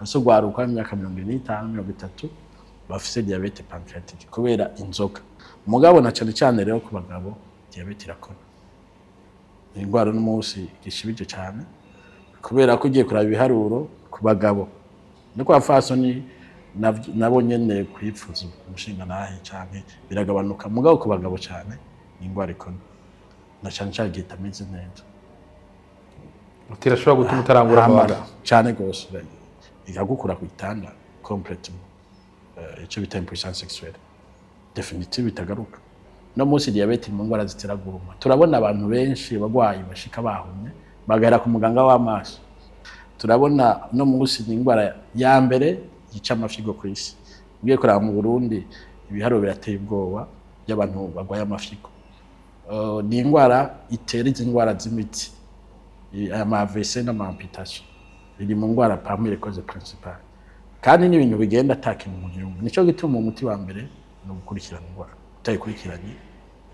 so gwaruka imyaka 25 30 bafise diabete pancreatique kubera inzoga mugabo na cyane cyane rero ku bagabo diabete irakora ingwara n'umunsi gishibije cyane kubera ko ugiye kuraba ibiharuro ku bagabo no kwa fasoni nabo nyene kwipfuza umushinga nahe cyane biragabanuka mugabo ku bagabo cyane ingwara ikona na cyane cyane gitameze neza utirashobora gutuma utarangura amara cyane gose igagukura ku itanda complètement icyo bita impuissance sexuelle definitive bitagaruka no munsi diabete mu ngwara ziteraguruma turabona abantu benshi bagwayi bashika bahumye bagahera ku muganga w'amaso turabona no munsi n'ingwara ya mbere yica amafyigo ku isi ugiye kuraba mu Burundi ibiharo birateye ubwoba y'abantu bagwaye amafyigo ni ingwara itera izingwara z'imiti ama AVC n'amamputation iri mu ngwara parmi les causes principales kandi n'ibintu bigenda ataka mu gihugu nico gituma umuti wa mbere no gukurikirana ingwara utayikurikiranye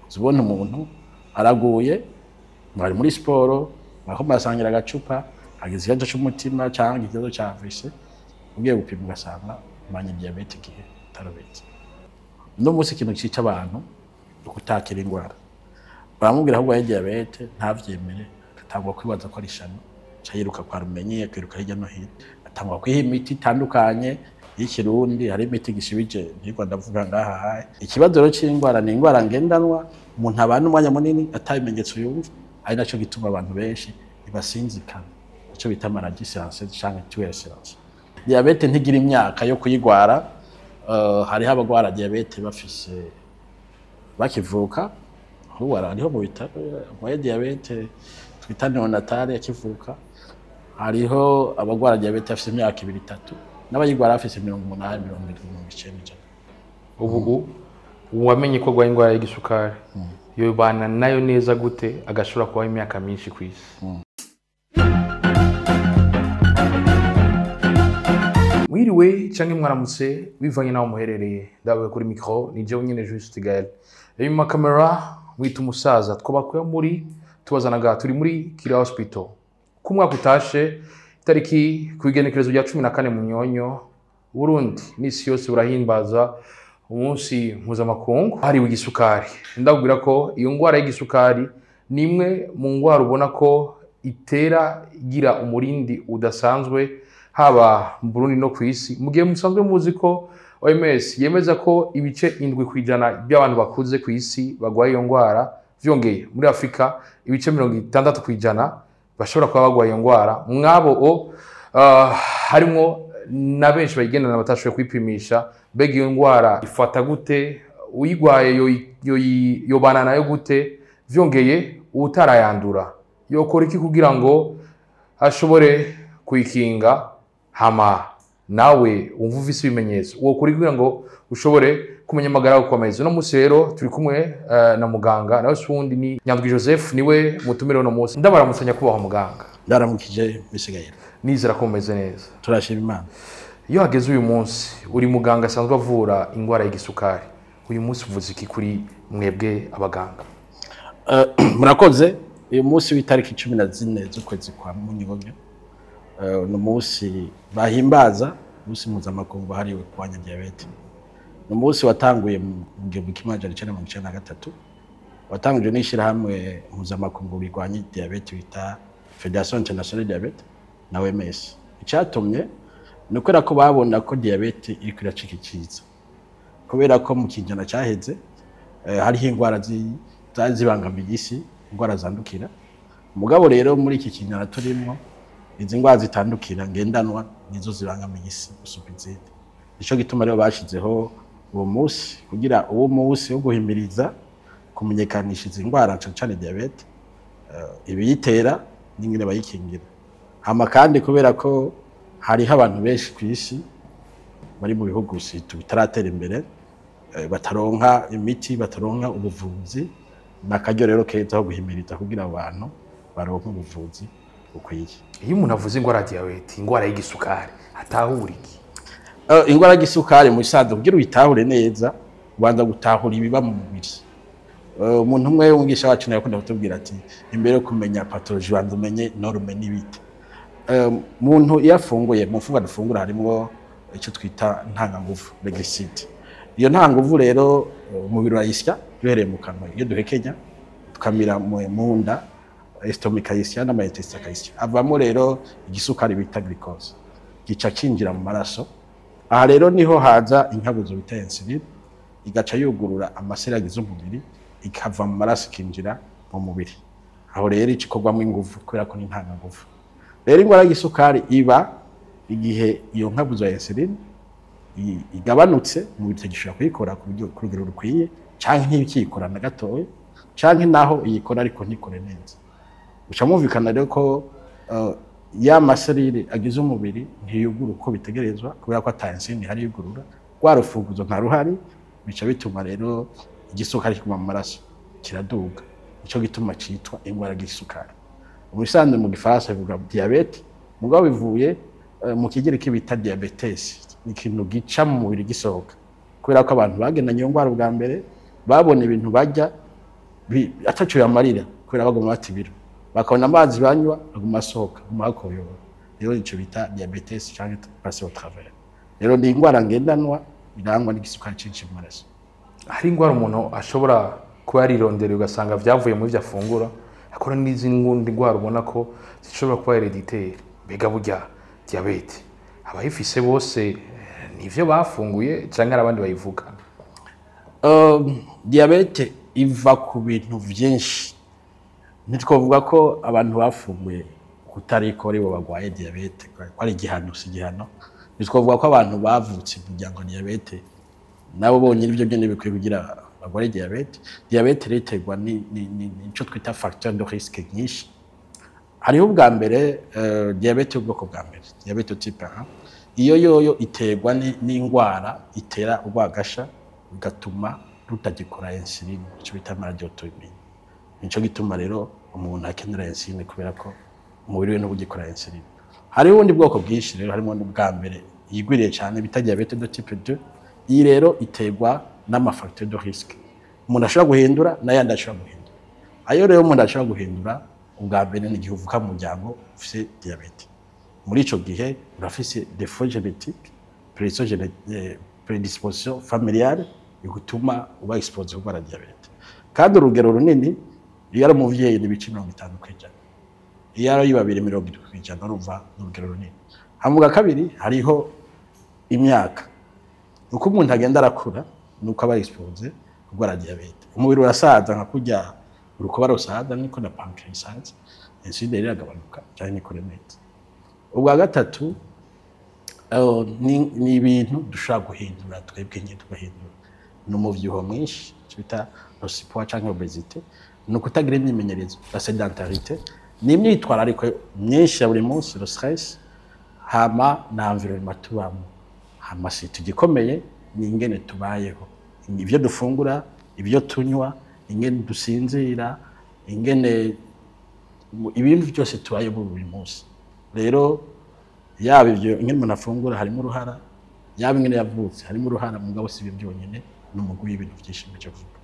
zibona umuntu araguye mwari muri sport aho masangira agacupa agize ikibazo cy'umutima cyangwa ikibazo cya AVC ugiye gupima ugasanga manye diabete gihe tarabetse no munsi ikintu cica abantu ukutakira ingwara baramubwira ahubwo ya diabete ntavyemere atangwa kwibaza ko ari shano cayiruka kwa rumenye kwiruka hirya no hino atangwa kwiha imiti itandukanye y'ikirundi hari imiti gishibije niko ndavuga ngaha ikibazo rero cy'ingwara ni ingwara ngendanwa umuntu abana umwanya munini atabimenyetso yumva ari naco gituma abantu benshi ibasinzikana ico bita maladie silencieuse canke tueur silencieux diabete ntigira imyaka yo kuyigwara hari abagwara diabete bafise bakivuka hariho mu bitaro mu diabete twita neonatale yakivuka hariho abagwara diabete afise imyaka 2-3 n'abayigwara afise 80 90 ubu wamenye ko gwaye ingwara y'igisukari yobana nayo neza gute agashobora kuba imyaka myinshi kwisi mwiriwe canke mwaramutse bivanye naho muherereye ndawe kuri micro ni jewe nyene Juste Gaël iyo mu camera wita umusaza twabakuye muri tubazanaga turi muri Kira Hospital ku mwaka utashe tariki kwigenekerezo rya 14 mu Nyonyo Burundi n'isi yose burahimbaza umunsi mpuzamakungu hari w'igisukari ndabwira ko iyo ngwara y'igisukari nimwe mu ngwara ubona ko itera igira umurindi udasanzwe haba mu Burundi no kwisi mugihe musanzwe muzi ko OMS yemeza ko ibice 7% by'abantu bakuze kwisi bagwaye iyo ngwara vyongeye muri Afrika ibice 60% bashobora kuba bagwaye iyo ngwara mwabo harimo na benshi bayigendana batashoboye kwipimisha bega iyo ngwara ifata gute uyigwaye yobana nayo gute vyongeye utarayandura yokora iki kugira ngo ashobore kuyikinga hama nawe umva ufise ibimenyetso wokora kugira ngo ushobore kumenya amagara gukomeza no musi rero turi kumwe na muganga nawe sundi ni Nyandwi Joseph niwe mutumire no musi ndabaramutsanya kubaho muganga ndaramukije bisigaye nizera ko meze neza turashima Imana iyo hageze uyu munsi uri muganga asanzwe avura ingwara y'igisukari uyu munsi uvuze iki kuri mwebwe abaganga murakoze uyu munsi w'itariki 14 z'ukwezi kwa Munyonyo no munsi bahimbaza munsi mpuzamakungu hariwe kurwanya diabete no munsi watanguye mu gihumbi kimwe amajana 1993 watanguje n'ishirahamwe mpuzamakungu birwanya diabete bita Federation Internationale de Diabete na OMS icyatumye nukora ko babona ko diabete iri kwiracika ikiza kubera ko mu kinjana cyaheze hariho ingwara zibangamiye isi ingwara zandukira mugabo rero muri iki kinjana turimo izi ngwara zitandukira ngendanwa nizo zibangamiye isi gusumba izindi nico gituma rero bashizeho uwo munsi kugira uwo munsi wo guhimiriza kumenyekanisha izi ngwara cyane diabete ibiyitera n'ingene bayikingira hama kandi kubera ko hariho abantu benshi kwisi bari mu bihugu bitaratera imbere bataronka imiti bataronka ubuvuzi nakaryo rero keza ho guhimiriza kugira abantu baronka ubuvuzi ukwiye iyo umuntu avuze ingwara diabete ingwara y'igisukari atahura iki ingwara y'igisukari mu isanzwe kugira uyitahure neza ubanza gutahura ibiba mu mubiri umuntu umwe w'umwigisha wacu nayo kunda kutubwira ati imbere yo kumenya pathology banza umenye norme n'ibite muntu iyo afunguye mu mfungwa dufungura harimo icyo twita ntanganguvu reglicide. Iyo ntanganguvu rero umubiri urayisya duhereye mu kanwa iyo duhekenya tukamira mu nda estomika yisya n'amayintestin akayisya avamo rero igisukari bita glucose gica kinjira mu maraso. Aha rero niho haza inkabuzo bita insuline igaca yugurura amaseri agize umubiri ikava mu maraso ikinjira mu mubiri. Aho rero igikorwamo inguvu kubera ko ni ntanganguvu. Rero ingwara y'isukari iba igihe iyo nkabuzo ya insuline igabanutse mu bityo gishobora kuyikora ku rugero rukwiye canke ntibikikora na gatoya canke naho iyikora ariko ntikore neza. Uca mumvikana rero ko ya maserire agize umubiri ntiyugura uko bitegerezwa kubera ko ata insuline hari yugurura rwa rufunguzo nta ruhari bica bituma rero igisukari kiguma mu maraso kiraduga. Ico gituma citwa ingwara y'isukari. Mu bisanzwe mu gifaransa bivuga diabete mugabo bivuye mu kigereki bita diabetes. Ni ikintu gica mu mubiri gisohoka kubera ko abantu bagendanye iyo ngwara bwa mbere babona ibintu barya ataco yamarira kubera bagoma batibira bakabona amazi banywa aguma asohoka aguma akoyora. Rero ico bita diabetes canke passer au travers. Rero ni ingwara ngendanwa irangwa n'igisukari cinshi mu maraso. Hari ingwara umuntu ashobora kuba yarirondera ugasanga vyavuye mu byo afungura, akora n'izindi ngundi ngwara ubona ko zishobora kuba hereditaire. Mbega burya diabete abayifise bose nivyo bafunguye canke abandi bayivuga? Diabete iva ku bintu vyinshi. Nitwovuga ko abantu bafunguye kutariko ari bo bagwaye diabete ari igihano si igihano. Nitwovuga ko abantu bavutse kugira ngo diabete nabo bonyine ibyo byene bikwiye kugira bagwaye diabete. Diabete riterwa nico twita facteur de risque nyinshi. Hariho ubwa mbere diabete ubwoko bwa mbere diabete type 1 iyo yoyo iterwa n'ingwara itera urwagasha bigatuma rutagikora insuline ico bita maladie auto-immune. Nico gituma rero umuntu akenera insuline kubera ko umubiri we ntugikora insuline. Hariho ubundi bwoko bwinshi rero harimo n'ubwa mbere yigwiriye cyane bita diabete de type 2. Iyi rero iterwa n'amafacteur de risque umuntu ashobora guhindura n'ayandi ashobora guhindura. Ayo rero umuntu ashobora guhindura ubwa mbere n'igihe uvuka mu muryango ufise diabete. Muri ico gihe urafise défaut génétique, prédisposition familiale igutuma uba expose kugwara diabete. Kandi urugero runini iyo ari umuvyeyi n'ibice 50%. Iyo ari babiri 70% urumva urugero runini. Hamuga kabiri hariho imyaka. Uko umuntu agenda arakura nuko aba expose kugwara diabete. Umubiri urasaza nka kurya urukoba rusaza niko na pancreas isaza. Insuline iragabanuka cyane nikore neza. Ubwa gatatu ni ibintu dushaka guhindura twebwe nyine tugahindura. N'umuvyiho mwinshi bita nosipoa canke obesité. No kutagira imyimenyerezo la sédentarité. Ni imyitwara ariko myinshi ya buri munsi le stress hama na environnement tubamo. Hama si tugikomeye ni ingene tubayeho. Ibyo dufungura, ibyo tunywa, ingene dusinzira, ingene ibintu byose tubaye buri munsi. Rero yaba ibyo ingene umuntu afungura harimo uruhara, yaba ingene yavutse harimo uruhara mugabo si ibyo byonyine n'umugwi w'ibintu byinshi cyo kuvuga.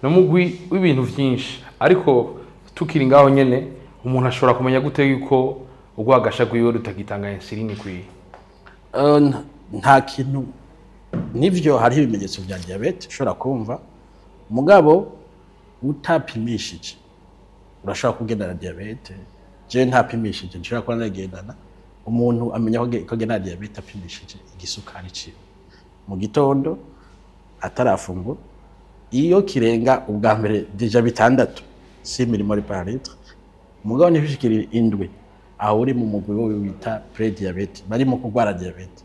N'umugwi w'ibintu byinshi ariko tukiri ngaho nyene umuntu ashobora kumenya gute yuko urwagasha rwiwe rutagitanga insuline kwiye? Nta kintu nivyo hariho ibimenyetso bya diabete ushobora kumva mugabo utapimishije urashobora kugendana diabete. Je ntapimishije nshobora kuba nagendana umuntu amenya ko gena diabete apimishije igisukari ciwe mu gitondo atarafungura iyo kirenga ubwa mbere deja bitandatu 6 mmol par litre mugabo ntibishikire indwe aho uri mu mugwi wo wita pre-diabete bari mu kugwara diabete.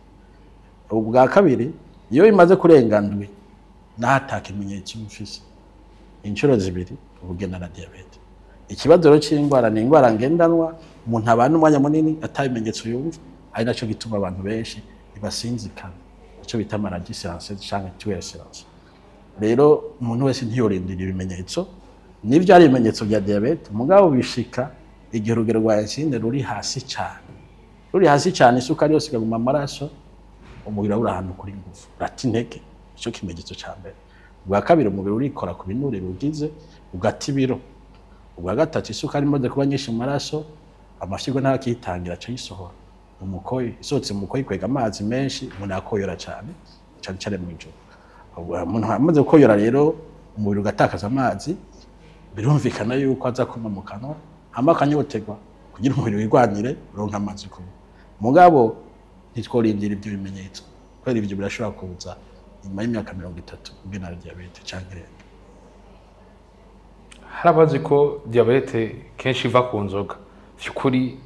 Ubwa kabiri iyo bimaze kurenga ndwi nahataka imenyetso mfise inshuro zibiri ubugenda na diabete. Ikibazo rero cy'ingwara ni ingwara ngendanwa umuntu abana umwanya munini atabimenyetso yumva ari naco gituma abantu benshi ibasinzikana ico bita maladie silencieuse canke tuberculose. Rero umuntu wese ntiyorindira ibimenyetso nivyo ari ibimenyetso bya diabete mugabo bishika igihe urugero rwa insuline ruri hasi cyane isukari yose ikaguma amaraso umubiri uri ahantu kuri ngufu urata intege ico kimenyetso ca mbere. Ubwa kabiri umubiri urikora ku binure rugize ugata ibiro. Ubwa gatatu isukari imaze kuba nyinshi mu maraso amafyigo nta kitangira aca yisohora mu mukoyi isohotse mu mukoyi kwega amazi menshi umuntu akoyora cyane cyane mu ijoro umuntu amaze gukoyora rero umubiri ugatakaza amazi birumvikana yuko aza kuma mu kanwa hama akanyotegwa kugira umubiri wigwanire uronka amazi kunywa mugabo ntitworindira ibyo bimenyetso kubera ibyo birashobora kuza nyuma y'imyaka 30 ubwina diabete cyangwa harabazi ko diabete kenshi iva ku nzoga byukuri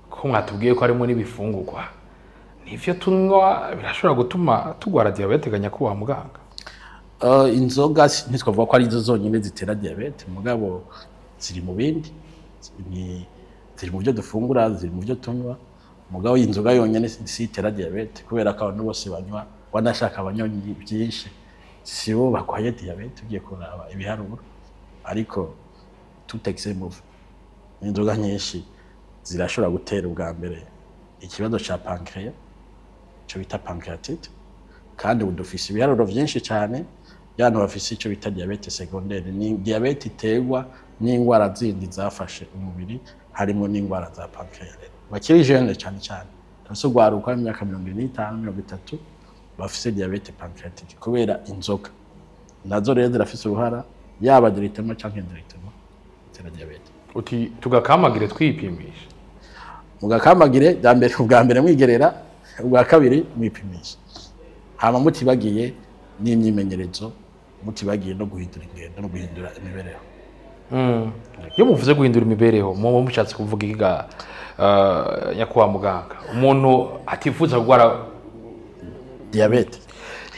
ko mwatubwiye ko harimo n'ibifungurwa nivyo tunywa birashobora gutuma tugwara diabete ganya kuba muganga inzoga ntitwavuga ko ari izo zonyine zitera diabete mugabo ziri mu bindi ziri mu byo dufungura ziri mu byo tunywa mugabo inzoga yonyine si itera diabete kubera ko abantu bose banywa wanashaka abanyonyi byinshi sibo bakwaye diabete ugiye kuraba ibiharuro ariko tutexé move inzoga nyinshi zirashobora gutera ubwa mbere ikibazo ca pancreas cyo bita pancreatite kandi udufise ibiharuro byinshi cyane y'abantu bafise icyo bita diabete secondaire ni diabete iterwa n'indwara zindi zafashe umubiri harimo n'indwara za pancreas bakiri jeune cyane tasogwaruka imyaka 25 30 bafise diabete pancreatique kubera inzoga nazo rero zirafise uruhara yaba directement cyangwa indirectement itera diabete uti tugakamagire twipimisha mugakamagire ubwa mbere mwigerera ubwa kabiri mwipimisha hama mutibagiye n'imyimenyerezo mutibagiye no guhindura ingendo no guhindura imibereho iyo muvuze guhindura imibereho mu mushatse kuvuga ikiga nyakwa muganga umuntu atifuza kugwara diabete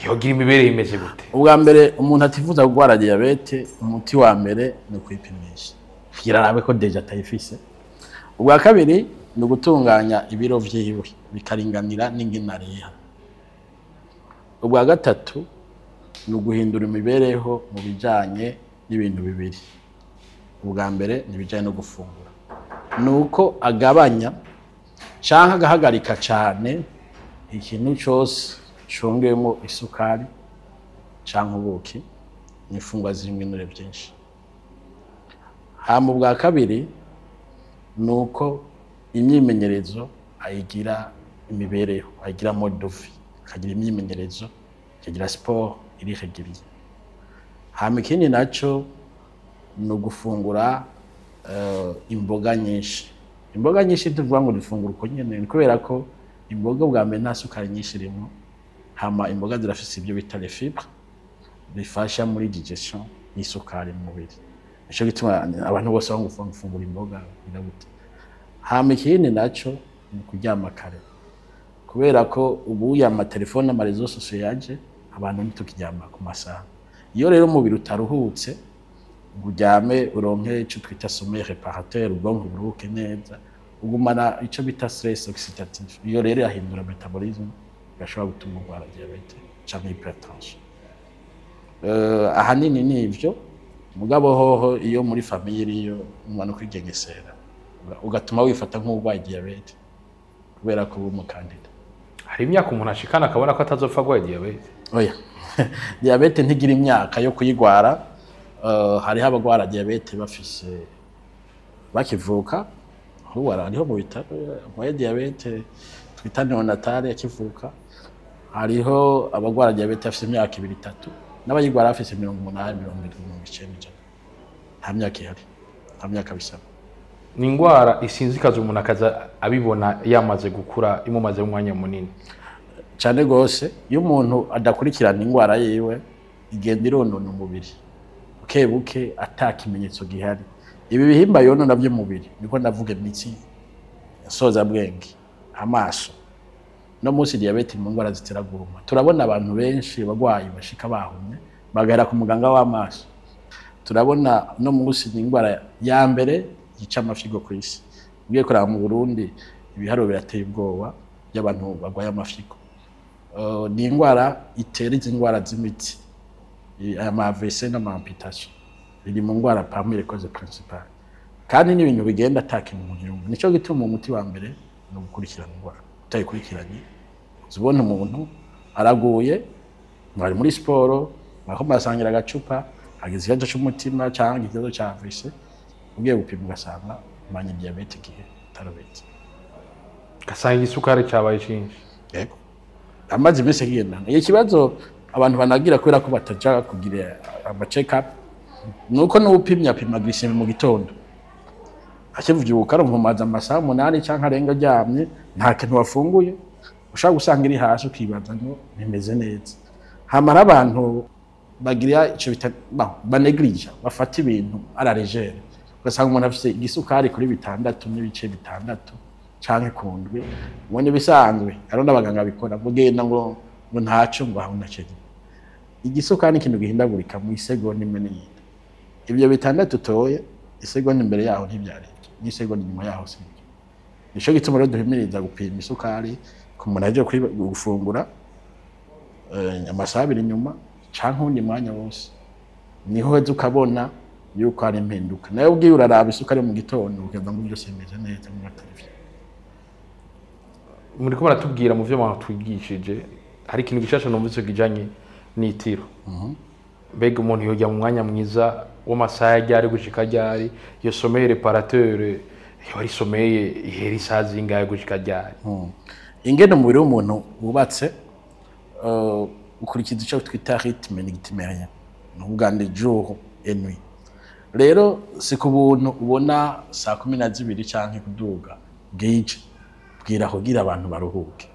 yogira imibereho imeze gute ubwa mbere umuntu atifuza kugwara diabete umuti wa mbere ni kwipimisha kirarabe ko deja tayifise ubwa kabiri ni gutunganya ibiro vyiwe bikaringanira n'inginariha ubwa gatatu ni guhindura imibereho mu bijanye n'ibintu bibiri ubwa mbere ni bijanye no gufungura nuko agabanya canke agahagarika cane ikintu cyose congeyemo isukari canke ubuki n'ifungwa zirimo ibinure byinshi hama ubwa kabiri nuko imyimenyerezo ayigira imibereho ayigira mode de vie akagira imyimenyerezo akagira sport iri régulier hama ikindi naco no gufungura imboga nyinshi tuvuga ngo dufungura uko nyene kubera ko imboga bwa mbere nta sukari nyinshi irimo hama imboga zirafise ibyo bita les fibres bifasha muri digestion y'isukari mu mubiri ico gituma abantu bose bangufungura imboga birabute hama ikindi naco ni kuryama kare kubera ko ubu yama telefone amarezo sociaux yaje abantu nitukiryama ku masaha iyo rero umubiri utaruhutse uryame uronke ico twita sommeil réparateur ubwonko buruhuke neza ugumana ico bita stress oxydatif iyo rero yahindura metabolisme gashobora gutuma urwara diabete canke hypertension ahanini ni ivyo mugabo hoho iyo muri famille iyo umwana kwigengesera ugatuma wifata nk'urwaye diabete kubera ko umukandida hari imyaka umuntu ashikana akabona ko atazopfa gwaye diabete oya diabete ntigira imyaka yo kuyigwara hariho abagwara diabete bafise bakivuka hariho mu bitaro mu diabete twita neonatale akivuka hariho abagwara diabete bafise imyaka 2-3 n'abayigwara bafise 80 90 nta myaka ihari nta myaka bisaba ni ingwara isinzikaza umuntu akaza abibona yamaze gukura imumaze umwanya munini cyane gose iyo umuntu adakurikirana ingwara yiwe igenda ironona umubiri buke atakimenyetso gihari ibi bihimba yono navyo mubiri niko ndavuga imitsi soza bwenge amaso no musi diabete mu ngwara zitera guruma turabona abantu benshi bagwayi bashika bahumye bagahera ku muganga w'amaso turabona no musi ingwara ya mbere yica amafyigo kwisi ugiye kuraba mu Burundi ibiharo birateye ubwoba y'abantu bagwaye amafyigo ni ingwara itera izingwara z'imitsi ama AVC n'amamputation biri mu ngwara parmi les causes principales kandi n'ibintu bigenda ataka mu nyungu nico gituma umuti wa mbere no gukurikirana ingwara utayikurikiranye uzibona umuntu araguye mwari muri sport mako masangira agacupa agize ikibazo cy'umutima cyangwa ikibazo cya AVC ugiye gupima ugasanga manye diabete gihe tarabizi gasanga igisukari cyabaye cyinshi. yego amazi mese kigendana iyo kibazo abantu banagira kubera ko bataja kugira ama check up nuko n'upimya pima glycemie mu gitondo akivuga arumvumaza amasaha 8 canke arenga aryamye nta kintu wafunguye ushaka gusanga iri hasi ukibaza ngo bimeze neza hamara abantu bagira ico baneglige bafata ibintu ara légère ugasanga umuntu afite igisukari kuri 6 n'ibice 6 canke kundwe ubone bisanzwe aro n'abaganga bikora bugenda ngo ntaco ngo aho nacyo igisukari ikintu gihindagurika mu isegonda imwe n'iyindi ibyo 6 toye isegonda imbere yaho ntibyari n'isegonda nyuma yaho se nico gituma rero duhimiriza gupima isukari ku muntu aje gufungura amasaha 2 nyuma canke undi mwanya wose niho heze ukabona yuko ari impinduka nayo ubwiye uraraba isukari mu gitondo ukaza ngo byose bimeze neza mu mateleviziyo muri ko baratubwira mu byo mwatwigishije hari ikintu gishasha numvise kijanye n'itiro mbega umuntu yojya mu mwanya mwiza w'amasaha ryari gushika ryari iyo sommeil réparateur yari sommeil ihera isaha zingahe gushika ryari ingene umubiri w'umuntu wubatse ukurikiza icyo twita rythme nigitimerien n'ubwande jour et nuit rero si ku buntu ubona saa 12 canke kuduga bwije bwira kugira abantu baruhuke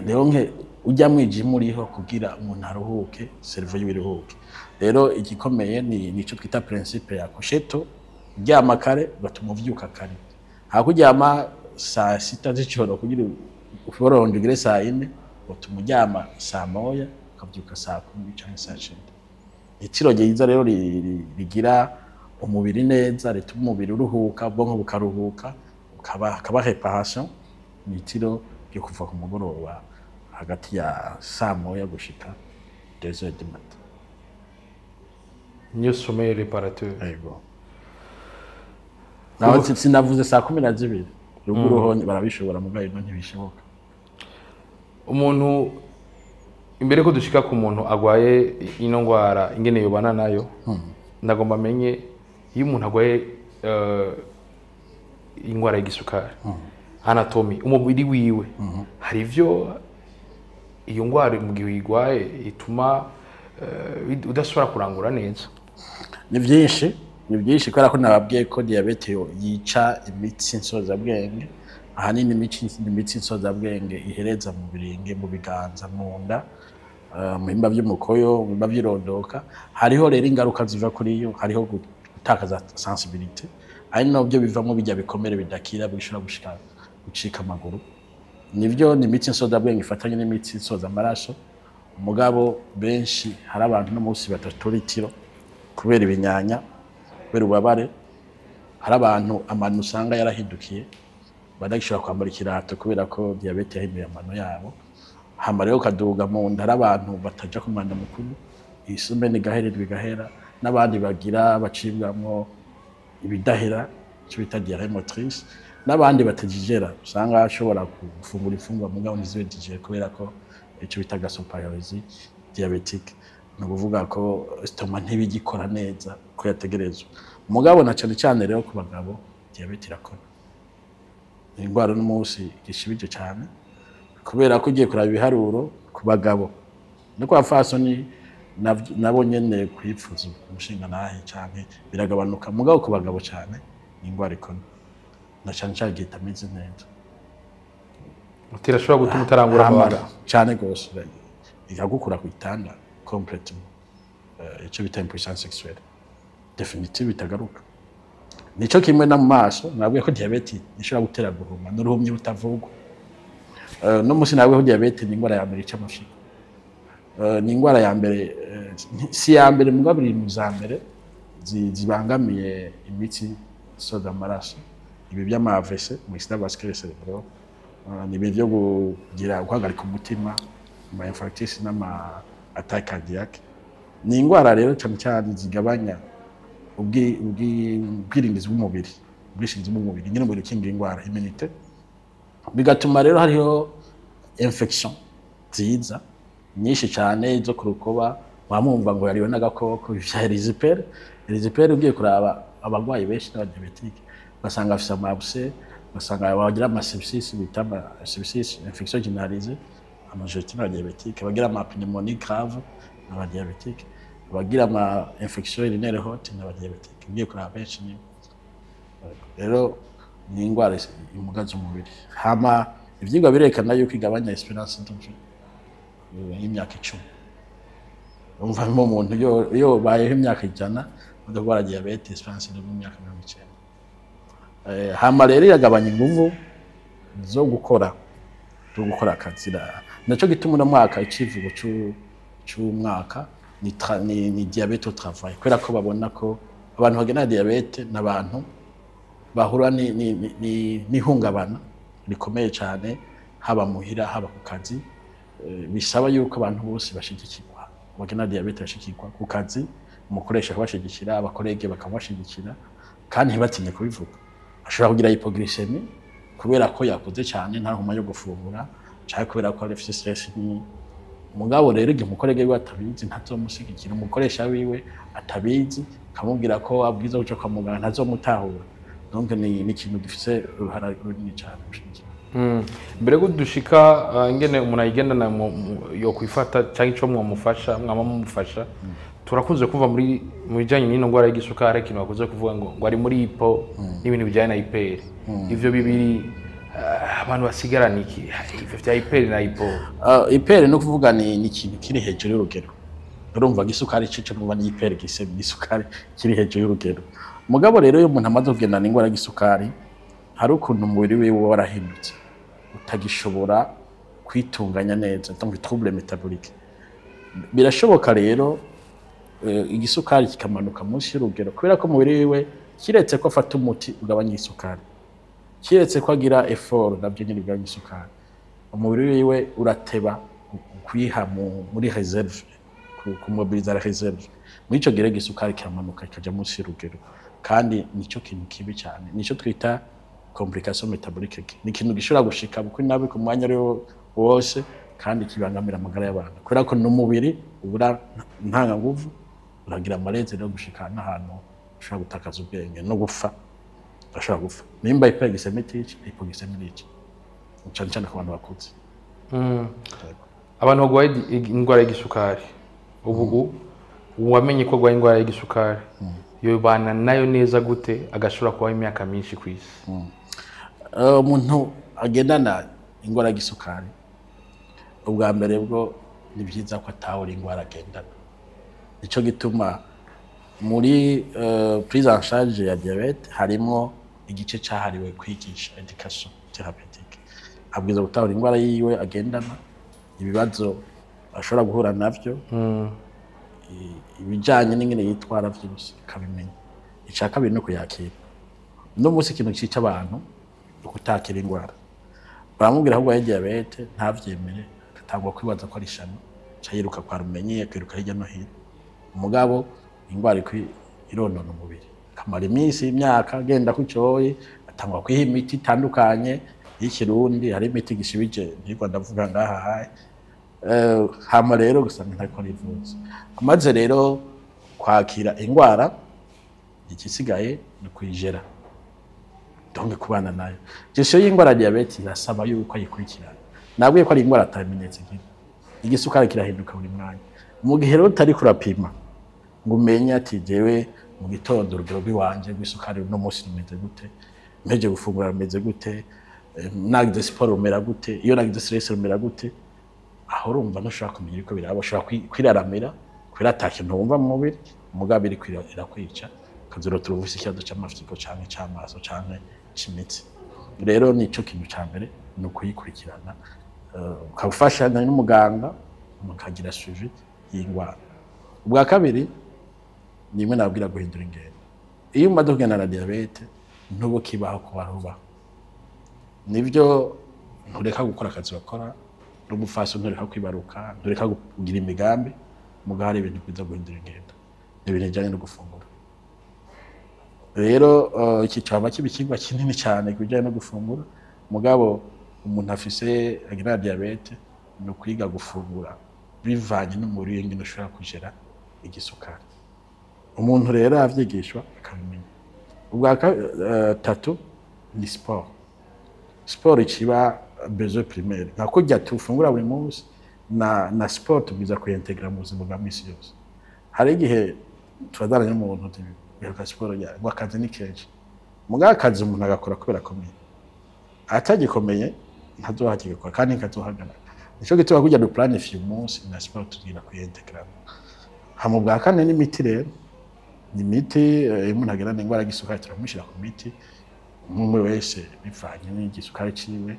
rero nke ujya mwijima uriho kugira umuntu aruhuke cerveau yibiruhuke rero igikomeye nico twita principe ya Cochetto ryama kare batuma uvyuka kare hakuryama saa 6 z'ijoro kugira uforondegere saa 4 batuma uryama saa 1 ukavyuka saa 10 canke saa 9 itiro ryiza rero rigira umubiri neza rituma umubiri uruhuka ubwonko bukaruhuka kaba réparation nitiro ryo kuva ku mugoroba hagati ya saa 1 gushika 2h du matin niyo sommeil réparateur yego naho sinavuze saa 12 ruguruho barabishobora mugaye no ntibishoboka umuntu imbere ko dushika ku muntu agwaye ino ngwara ingene yobana nayo ndagomba menye iyo umuntu agwaye ingwara y'igisukari anatomy umubiri wiwe hari ivyo iyo ngwara mu gihe uyigwaye ituma udashobora kurangura neza ni byinshi kubera ko nababwiye ko diabete yica imitsi nsozabwenge ahanini imitsi nsozabwenge ihereza mu biringe mu biganza mu nda mu bimba by'umukoyo mu bimba by'irondoka hariho rero ingaruka ziva kuri yo hariho gutakaza sensibilité ari nabyo bivamo bijya bikomere bidakira bishobora gucika amaguru nivyo ni imitsi nsozabwenge ifatanye n'imitsi nsoza amaraso umugabo benshi hari abantu no munsi batatora itiro kubera ibinyanya kubera ubabare hari abantu amano usanga yarahindukiye badashobora kwambara ikirato kubera ko diabete yahinduye amano yabo hama rero kaduga mu nda hari abantu bataja ku mwanda mukuru isume ni gahererwa igahera n'abandi bagira bacibwamwo ibidahera cyo bita diarrhée motrice n'abandi batajijera usanga ashobora gufungura ifungwa mugabo ntizibe digere kubera ko icyo bita gasopayozi diabetique no kuvuga ko stoma ntibigikora neza ko yategerezwa mugabo na cyane rero ku bagabo diabete irakora ingwara n'umunsi gishibije cyane kubera ko ugiye kuraba ibiharuro ku bagabo no kwa fasoni nabo nyene kwipfuza umushinga nahe cyane biragabanuka mugabo ku bagabo cyane ingwara ikona na cyane gita ameze neza utirashobora gutuma utarangura amabara cyane gose ikagukura ku itanda complètement icyo bita impuissance sexuelle definitive bitagaruka nico kimwe na mu maso nabwiye ko diabete ishobora gutera guhuma n'uruhumye butavugwa no musi nabwiye ko diabete ni ingwara ya mbere ica amashiga ni ingwara ya mbere si ya mbere mugabo iri mu za mbere zibangamiye imitsi soda amaraso ibi by'amavese mu accident vasculaire cérébral ni ibyo kugira guhagarika umutima ama infarctus n'ama attaque cardiaque ni ingwara rero cyane zigabanya ubwiringizi bw'umubiri ubwishingizi bw'umubiri nyine muri kinga ingwara immunité bigatuma rero hariho infection ziza nyinshi cyane zo kurukoba wamumva ngo yariwe n'agakoko bya erysipelas ugiye kuraba abagwayi benshi n'abadiabetike ugasanga afise amabuse, ugasanga bagira ama sepsis bita ama sepsis infection généralisée, ama jetina diabétique, bagira ama pneumonie grave n'aba diabétique, bagira ama infection urinaire haute n'aba diabétique. Ngiye kuraba benshi ni rero ni ingwara imugaza umubiri. Hama ivyigwa birekana yuko igabanya esperance de vie y'imyaka 10. Umva mo umuntu yo bayeho imyaka 100 udagwara diabete esperance de vie y'imyaka 90. Hama rero yagabanya inguvu zo gukora akazi. Naco gituma uno mwaka icivugo c'umwaka ni diabete au travail, kubera ko babona ko abantu bagena diabete n'abantu bahura n'ihungabana rikomeye cyane, haba muhira haba ku kazi. Bisaba yuko abantu bose bashigikirwa, bagena diabete bashigikirwa ku kazi, umukoresha akabashigikira, abakorege bakabashigikira, kandi ntibatinye kubivuga. Ashobora kugira hypoglycemie kubera ko yakuze cyane nta nkoma yo gufungura, cyangwa kubera ko afite stress ni mugabo. Rero igihe umukorege wiwe atabizi ntazomushigikira, umukoresha wiwe atabizi kamubwira ko abwiza guca kwa muganga ntazomutahura. Donc ni ikintu gifise uruhara runini cyane gushigikira. Mbere ko dushika ingene umuntu ayigendana yo kwifata cyangwa ico mwamufasha mwamufasha, turakunze kuva muri bijanye n'ino ngwara y'igisukari, kintu bakuze kuvuga ngo ari muri hypo n'ibintu bijanye na hyper. Ivyo bibiri abantu basigarana iki? Ivyo vya hyper na hypo. Hyper no kuvuga ni ikintu kiri hejuru y'urugero. Urumva gisukari cice mu bani hyper gise gisukari kiri hejuru y'urugero. Mugabo rero iyo umuntu amaze kugendana ingwara y'isukari, hari ukuntu umubiri wiwe warahindutse, utagishobora kwitunganya neza, donc trouble métabolique. Birashoboka rero igisukari kikamanuka munsi y'urugero, kubera ko umubiri wiwe kiretse ko afata umuti ugabanya isukari, kiretse ko agira effort nabyo nyine bigabanya isukari, umubiri wiwe urateba kwiha muri reserve, kumobiliza la reserve. Muri ico gihe igisukari kiramanuka kikaja munsi y'urugero, kandi nico kintu kibi cyane, nico twita complication métabolique. Ni ikintu gishobora gushika buko nabi ku mwanya rero wose, kandi kibangamira amagara y'abantu, kubera ko n'umubiri ubura ntanga nguvu, uragira amareze no gushika n'ahantu ushobora gutakaza ubwenge no gupfa, ashobora gupfa. Nimba hyperglycemic, hypoglycemic cyane ku bantu bakuze. Abantu bagwaye ingwara y'isukari ubu wamenye ko gwaye ingwara y'isukari, yo bana nayo neza gute agashobora kuba imyaka myinshi kwisi? Umuntu agendana ingwara y'isukari, ubwa mbere bwo ni byiza ko atahura ingwara agendana. Nico gituma muri prise en charge ya diabete harimo igice cyahariwe kwigisha education thérapeutique. Abwiza gutahura ingwara yiwe agendana, ibibazo ashobora guhura navyo, ibijanye n'ingene yitwara vyose kabimenya. Ica kabiri no kuyakira. No musi ikintu cica abantu ukutakira ingwara, baramubwira ahubwo ya diabete ntavyemere, atangwa kwibaza ko ari shano, cayiruka kwa rumenyi, akiruka hirya no hino. Umugabo ingwara ironona umubiri, kamara iminsi imyaka agenda kucoye, atangwa kwiha imiti itandukanye y'ikirundi, hari imiti gishibije ntirwa ndavuga ngaha haye. Hama rero gusanga ntariko rivuza. Amaze rero kwakira ingwara, ikisigaye ni kwijera, donc kubana nayo. Gestion y'ingwara ya diabete irasaba yuko ayikurikirana. Nabwiye ko ari ingwara atamenyetse ngira, igisukari kirahinduka buri mwanya. Mu gihe rero utari kurapima ngo umenye ati jewe mu gitondo urugero rw'iwanje rw'isukari no munsi rumeze gute, mpeje gufungura rumeze gute, nagize siporo rumera gute, iyo nagize stress rumera gute, aho urumva ntushobora kumenya uko biraba. Ushobora kwiraramira kubera atakintu wumva mu mubiri, umugabo iri irakwica, ukazira turuvise ikibazo c'amafyigo canke c'amaso canke c'imitsi. Rero nico kintu ca mbere ni ukuyikurikirana, ukabufashanya n'umuganga mukagira suivi y'ingwara. Ubwa kabiri nimwe nabwira guhindura ingendo. Iyo umaze kugenda na diabete ntubo kibaho kubaruba, nivyo ntureka gukora akazi bakora, n'ubufasha ntureka kwibaruka, ntureka kugira imigambi, mugabo hari ibintu biza guhindura ingendo, ibintu bijanye no gufungura. Rero iki cyaba kibikigwa kinini cyane kubijanye no gufungura, mugabo umuntu afise agira diabete no kwiga gufungura bivanye n'umubiri ingene ushobora kugera igisukari. Umuntu rero avyigishwa akabimenya. ubwa gatatu ni sport. Sport ikiba besoin primaire nka kurya tufungura buri munsi na sport tubwiza kuintegra mu buzima bwa misi yose. Hari igihe twadaranye n'umuntu biruka sport ya akazi ni kenshi muga akazi umuntu agakora kubera komeye atagikomeye ntazohagirwa kandi nkazohagana nico gituma kujya do planify umunsi na sport tugira kuintegra. Hamu bwa kane ni miti rero ni miti umuntu agera n'ingwara gisukari turamushira ku miti umwe wese bivanye n'igisukari ciwe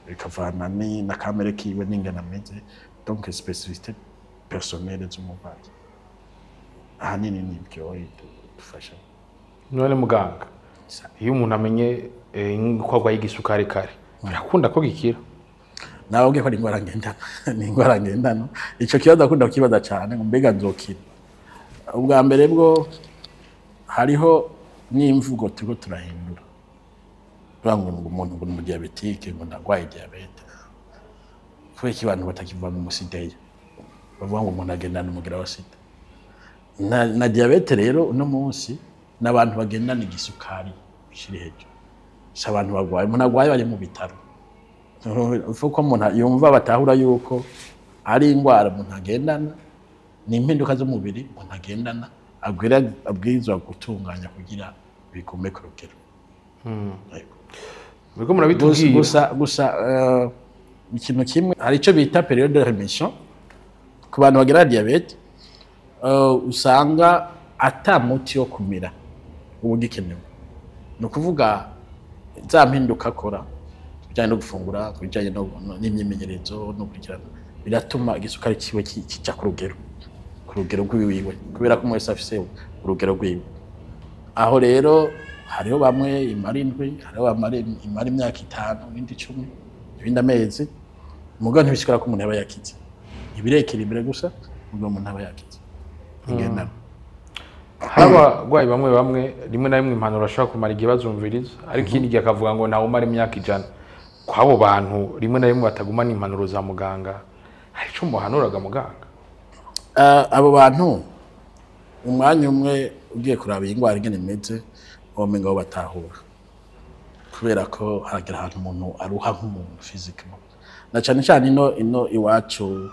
bikavana na kamere kiwe n'ingana meze donc spécificité personnelle z'umubiri. Ahanini nibyo dufasha. None muganga iyo umuntu amenye ko agwaye igisukari kare birakunda ko gikira nawe ubwe ko ari ingwara ngendana ni ingwara ngendana ico kibazo akunda kukibaza cyane ngo mbega nzokira. Ubwa mbere bwo hariho n'imvugo turiko turahindura ngo umuntu ngo mu diabetike ngo ndagwaye diabete kubera iki abantu batakivuga mu musideye bavuga ngo umuntu agendana umugira wa sida na diabete rero uno munsi n'abantu bagendana igisukari bishiri hejuru si abantu bagwaye umuntu agwaye bari mu bitaro uko umuntu yumva batahura yuko ari ingwara umuntu agendana ni impinduka z'umubiri umuntu agendana abwirizwa gutunganya kugira bigume ku rugero. Biriko murabitubwira gusa ikintu kimwe hari ico bita periode de remission ku bantu bagira diabete usanga ata muti yo kumira ubu gikenewe no kuvuga za mpinduka akora bijanye no gufungura bijanye n'imyimenyerezo no kugira biratuma igisukari kiwe kija ku rugero rw'iwiwe kubera ko mwese afise urugero rw'iwe. Aho rero hariho bamwe imara 7 hariho imara imyaka 5 ibindi 10 ibindi amezi mugo ntibishikara ko umuntu yaba yakize ibirekera imbere gusa mugo umuntu aba yakize ingena. Abagwayi bamwe rimwe na rimwe impanuro ashaka kumara igihe bazumviriza ariko ikindi gihe akavuga ngo nawe umara imyaka 100 kwabo bantu rimwe na rimwe batagumana impanuro za muganga hari ico muhanuraga muganga. Abo bantu umwanya umwe ugiye kuraba ingwara ingene imeze womenga aho batahura kubera ko haragira ahantu umuntu aruha nk'umuntu physiquement na cyane cyane ino iwacu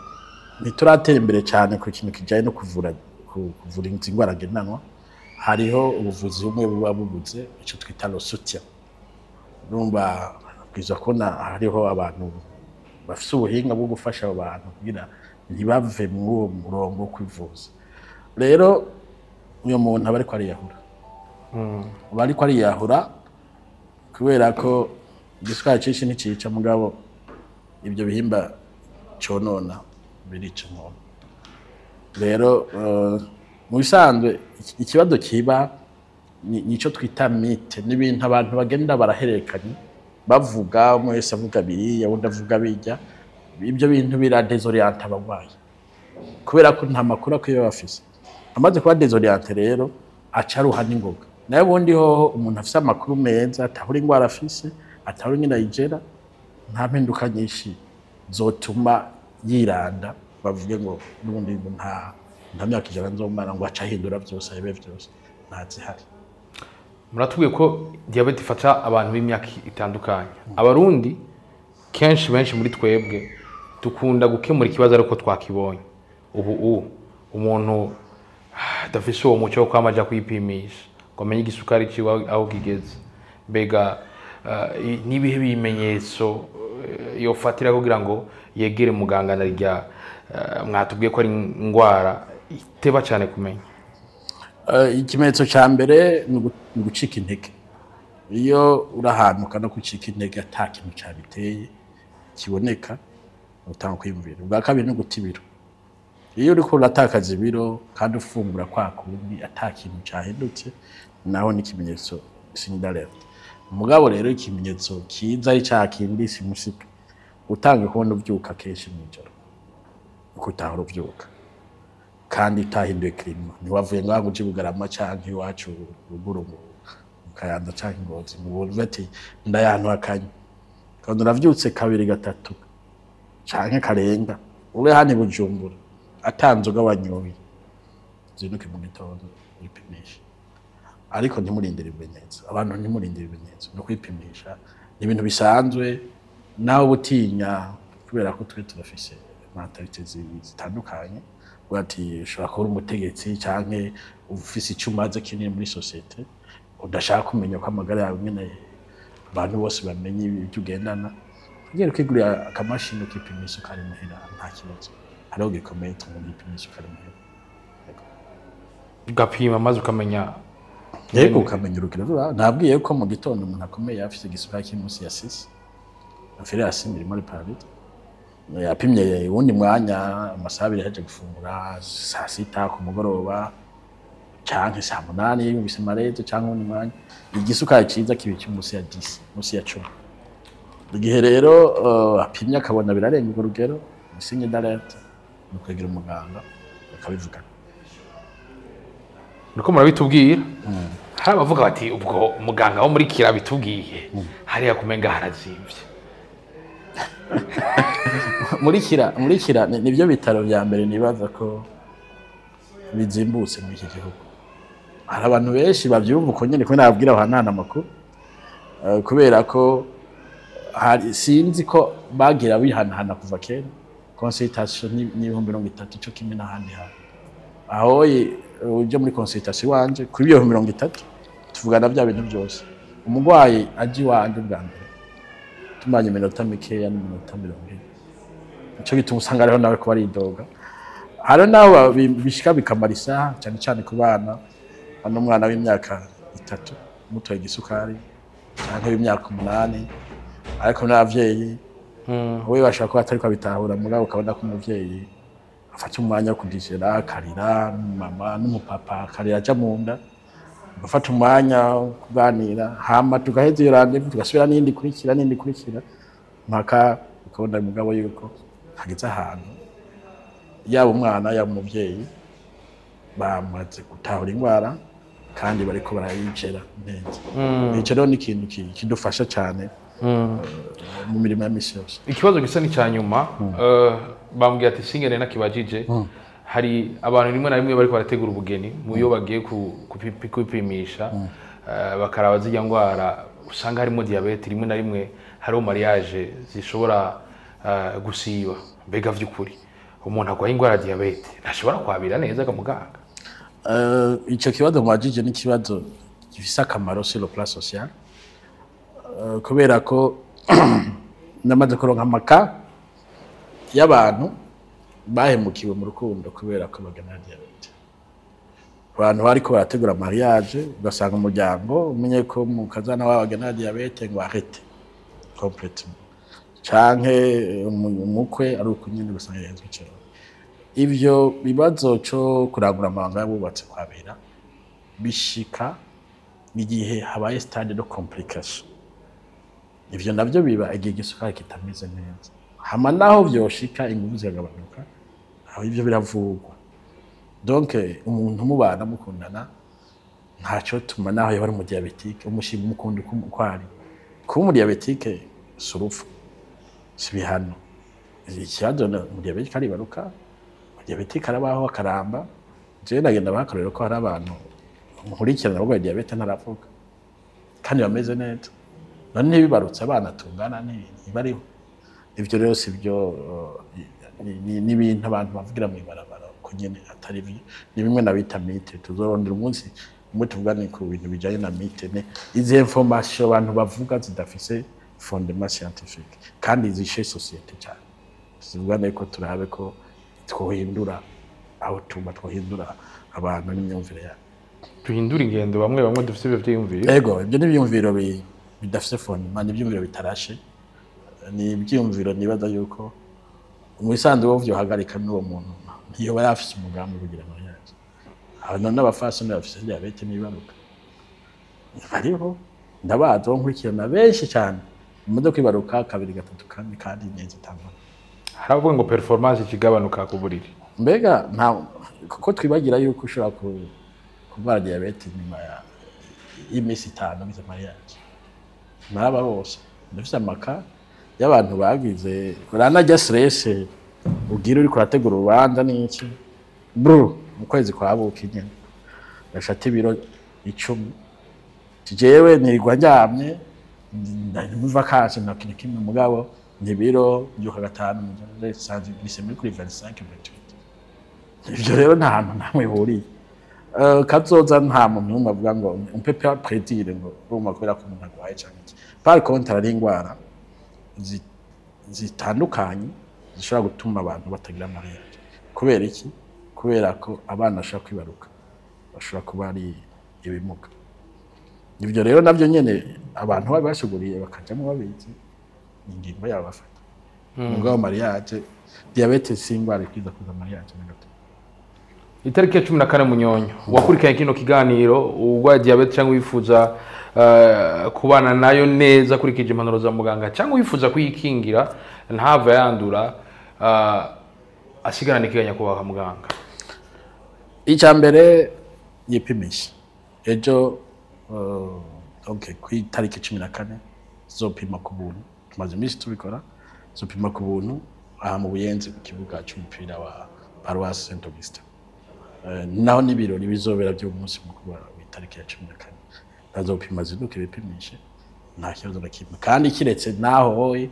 ntituratera imbere cyane ku kintu kijanye no kuvura ingwara ngendanwa. Hariho ubuvuzi bumwe buba bubuze ico twita le soutien urumva bwiza kona hariho abantu bafise ubuhinga bwo gufasha abo bantu kugira ntibave mu murongo kwivuza. Rero uyo muntu aba ariko ariyahura ariko ariyahura kubera ko igisukari cyinshi nicica mugabo ibyo bihimba conona birica umuntu. Rero mu bisanzwe ikibazo kiba nico twita mite n'ibintu abantu bagenda baraherekanye bavuga mwese avuga biriya undi avuga bijya ibyo bintu biradezorienta abagwayi kubera ko nta makuru akwiye bafise. Amaze kuba dezoriente rero acaruha n'ingoga nayo bundi hoho umuntu afise amakuru meza atahura ingwara afise atahura nyina yigera nta mpinduka nyinshi zotuma yiranda bavuge ngo n'ubundi nta myaka 100 nzomara ngo acahindura byose abe byose ntazihari. Muratubwiye ko diabete ifata abantu b'imyaka itandukanye. Abarundi kenshi benshi muri twebwe dukunda gukemura ikibazo ariko twakibonye. Ubu umuntu dafise uwo muco ko amaja kwipimisha ngo amenye igisukari ciwe aho kigeze mbega nibihe bimenyetso yofatira kugira ngo yegere muganga narijya mwatubwiye ko ari ingwara iteba cyane kumenya. Ikimenyetso cya mbere ni gucika intege. Iyo urahanuka no gucika intege ata kintu cyabiteye kiboneka utanga kwiyumvira. Ubwa kabiri ni guta ibiro. Iyo uriko uratakaza ibiro kandi ufungura kwa kundi ata kintu cyahindutse naho ni ikimenyetso sinidalert. Umugabo rero ikimenyetso kiza ari cya kindi simusika utanga kubona ubyuka kenshi mu ijoro uko utahora ubyuka kandi utahinduye klima ntiwavuye ngaho uje Bugarama canke iwacu ruguru Kayanza canke Ngozi mu Burundi ndayantu akanya kandi uravyutse 2-3 canke karenga ube hani Bujumbura atanzoga wanyoye zinuke mu gitondo ipimisha. ariko ntimurindire ibimenyetso abantu ntimurindire ibimenyetso no kwipimisha ni ibintu bisanzwe nawe butinya kubera ko twe turafise mentalite zitandukanye bati ushobora kuba umutegetsi canke ufise icumaze kinini muri societe udashaka kumenya ko amagara yawe nyene abantu bose bamenye ibyo ugendana kugira ukigurira akamashini ukipimisha ukari muhira nta kibazo hariho gikomeye tumugipimisha ukari muhira ugapima maze ukamenya yego ukamenya urugero nabwiye ko mu gitondo umuntu akomeye afise igisukari kiri munsi ya 6 afire asimira muri parade yapimye uwundi mwanya amasaha abiri yaje gufungura saa 6 ku mugoroba canke saa 8 yumvise marete canke uwundi mwanya igisukari ciza kibi cy'umunsi ya 10 munsi ya 10 igihe rero apimye akabona birarenga urugero signe d'alerte no kwegera umuganga akabivugana nuko murabitubwira hari abavuga bati ubwo umuganga wo muri kira bitubwiye hariya kumenga harazimvye muri kira nibyo bitaro bya mbere nibaza ko bizimbutse muri iki gihugu hari abantu benshi bavyumva uko nyene ko nababwira ahanana amakuru kubera ko hari sinzi ko bagira bihanahana kuva kera consultation ni 30 cyo kimwe n'ahandi ha aho uje muri consultation wanje kuri iyo 30 tuvugana bya bintu byose umugwayi aji wanje bwa mbere tumanye iminota mikeya n'iminota 20 ico gituma usanga rero nawe ko bari idoga hari naho bishika bikamarisa cyane cyane ku bana ano mwana w'imyaka 3 mutoye igisukari cyangwa w'imyaka 8 ariko n'abavyeyi we bashaka ko atari ko bitahura mugabo ukabona ko umuvyeyi afata umwanya wo kudishira karira mama n'umupapa karira aja mu nda bafata umwanya wo kuganira hama tugaheza iyo rendez-vous tugasubira n'indi kurikira mpaka ukabona mugabo yuko hageze ahantu yaba umwana yaba umuvyeyi bamaze gutahura ingwara kandi bariko barayicera neza ico rero ni ikintu kidufasha cyane mu mirimo ya misi yose. Ikibazo gisa n'icyanyuma bambwiye ati singene nakibajije hari abantu rimwe na rimwe bariko barategura ubugeni mu yo bagiye kupimisha bakaraba zijya ngwara usanga harimo diabete rimwe na rimwe hari mariage zishobora gusiba mbega vy'ukuri umuntu akwaye ingwara diabete ntashobora kwabira neza akamuganga. Ico kibazo mwajije ni kibazo gifise akamaro sur le plan social kubera ko namaze kuronka amaka y'abantu bahemukiwe mu rukundo kubera ko bagana diabete. Abantu bariko barategura mariage ugasanga umuryango umenye ko mu kazana wabagana diabete ngo arrête complètement canke umukwe ari ukunyine gusanga yenzwe cyane. Ivyo bibazo cyo kuragura amabanga y'abubatse kwabera bishika igihe habaye stade de complication. Ivyo navyo biba igihe gisukari kitameze neza. Hama naho vyoshika inguvu ziragabanuka aho ivyo biravugwa. Donc umuntu mubana mukundana ntaco tuma naho yari mu diabétique umushima mukunda kwari. Kuba mu diabétique surufu sibihano. Ikibazo mu diabétique ari baruka diabétique arabaho akaramba je nagenda bakarero ko hari abantu nkurikirana bwo diabete ntaravuga kandi bameze neza none bibarutse abana tungana ntibariho. Ivyo rero sivyo ni ibintu abantu bavugira mu ibarabara ko nyene atari byo ni bimwe na bita mite tuzorondera umunsi umwe tuvugane ku bintu bijanye na mite ne izi information abantu bavuga zidafise fondement scientifique kandi zishe societe cyane tuzivugane ko turabe ko twohindura aho tuma twohindura abantu n'imyumvire ya tuhindura ingendo bamwe dufite ibyo byiyumviro. Ego ibyo n'ibyumviro bidafise fondement n'ibyumviro bitarashe ni ibyumviro nibaza yuko umusanzu wo vyo hagarika n'uwo muntu iyo bayafise umugambi kugira ngo yaje abantu n'abafasha n'abafise diabete nibaruka bariho ndabazo nkurikirana benshi cyane imodoka ibaruka 2 3 kandi neza tangana haravuga ngo performance ikigabanuka ku buriri mbega nta kuko twibagira yuko ushobora kurwara diabete nyuma y'imisi 5 bize mariage naba bose ndafise amaka y'abantu bagize uranajya stress ugira uri kurategura urubanza n'iki bro mu kwezi kwa buki nyene gashata ibiro 10 jewe nirwa njamye ndumva kaje na kintu kimwe mugabo ntibiro byuka gatanu mujye sanze gise muri kuri 25 28 ivyo rero nta hantu namwe huriye kazoza nta muntu umwe avuga ngo umpepe prédire ngo uruma kubera ko umuntu agwaye cyane iki par contre ari ingwara zitandukanye zishobora gutuma abantu batagira mariage kubera iki kubera ko abana bashaka kwibaruka bashobora kuba ari ibimuga ivyo rero navyo nyene abantu babashuguriye bakajamo babizi ingingo yabo bafata mugabo mariage diabetes singwara ikiza kuza mariage n'agato itariki ya 14 Munyonyo wakurikiranye kino kiganiro ugwa diabetes cyangwa wifuza kubana nayo neza kurikije impanuro za muganga cyangwa wifuza kuyikingira ntava yandura asigarana ikiganya kubaha muganga icya mbere yipimisha ejo okay ku itariki 14 zopima ku buntu tumaze iminsi tubikora zopima ku buntu aha mu Buyenzi ku kibuga cy'umupira wa Paroisse Saint Augustin naho nibirori bizobera byo umunsi mukuru wa itariki ya 14 bazopima ziduke bipimishe nta kibazo na kimwe kandi kiretse naho hoye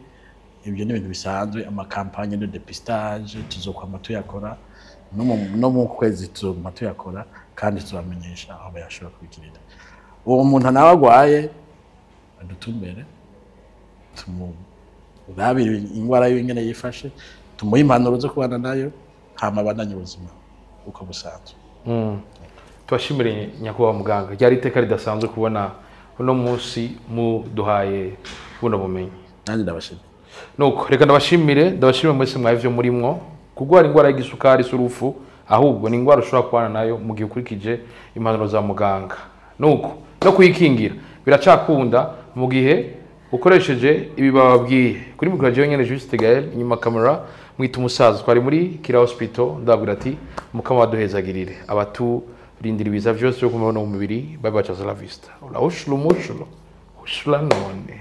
ibyo ni ibintu bisanzwe amakampanye de dépistage tuzokwama tuyakora no mu kwezi tuzokwama tuyakora kandi turamenyesha aho bayashobora kubikirira uwo muntu nawe agwaye adutumbere tumurabira ingwara y'ingene yifashe tumuha impanuro zo kubana nayo hama bandanye ubuzima uko busanzwe tubashimire nyakubahwa muganga ryari iteka ridasanzwe kubona uno munsi muduhaye buno bumenyi nanjye ndabashimira nuko reka ndabashimire mwese mwavyo murimwo kugwara ingwara y'igisukari surufu ahubwo ni ingwara ushobora kubana nayo mu gihe ukurikije impanuro za muganga nuko no kuyikingira biracakunda mu gihe ukoresheje ibi bababwiye kuri mikoro jewe nyene Juste Gaël inyuma kamera mwita umusaza twari muri Kira Hospital ndabwira ati mukama waduhezagirire abaturindira ibiza byose byo kumubona mu mubiri bye bye, la vista la ushlu mushlu ushla none